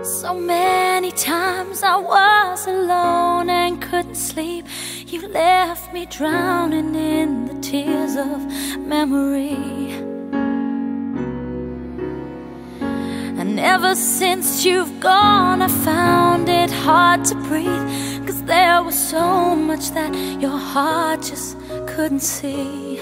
So many times I was alone and couldn't sleep. You left me drowning in the tears of memory. And ever since you've gone, I found it hard to breathe, 'cause there was so much that your heart just couldn't see.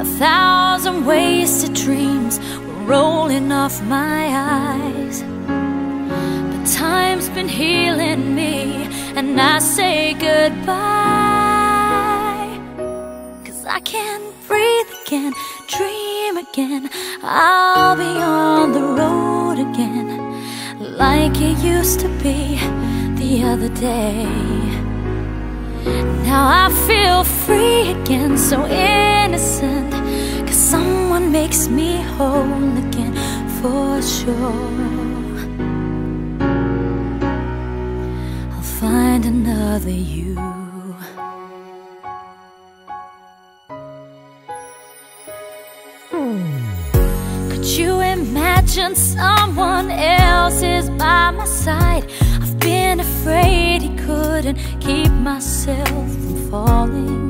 A thousand wasted dreams were rolling off my eyes, but time's been healing me, and I say goodbye. 'Cause I can breathe again, dream again. I'll be on the road again, like it used to be the other day. Now I feel free again, so innocent, 'cause someone makes me whole again, for sure. I'll find another you. Could you imagine someone else is by my side? I've been afraid he couldn't keep myself from falling.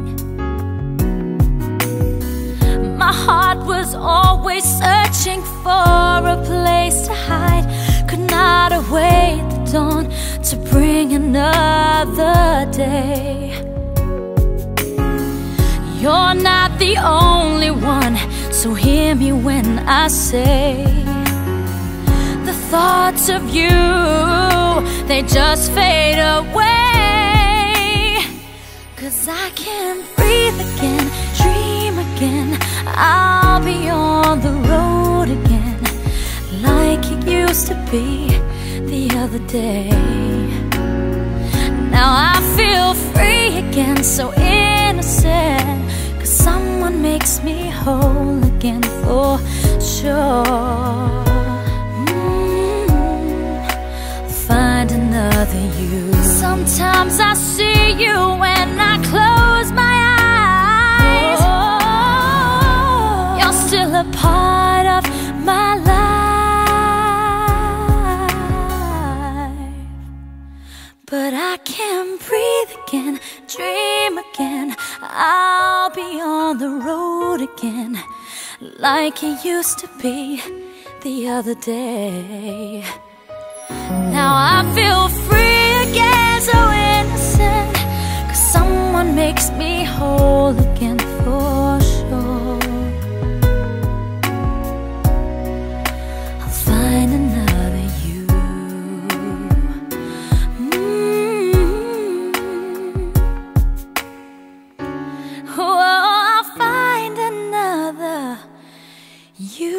My heart was always searching for a place to hide. Could not await the dawn to bring another day. You're not the only one, so hear me when I say the thoughts of you, they just fade away. 'Cause I can breathe again, dream again. I'll be on the road again, like it used to be the other day. Now I feel free again, so innocent, 'cause someone makes me whole again, for sure. Find another you. Sometimes I see you when I close my eyes. You're still a part of my life, but I can breathe again, dream again. I'll be on the road again, like it used to be the other day. Now I feel free again, so innocent, 'cause someone makes me whole again, for sure. I'll find another you. Oh, I'll find another you.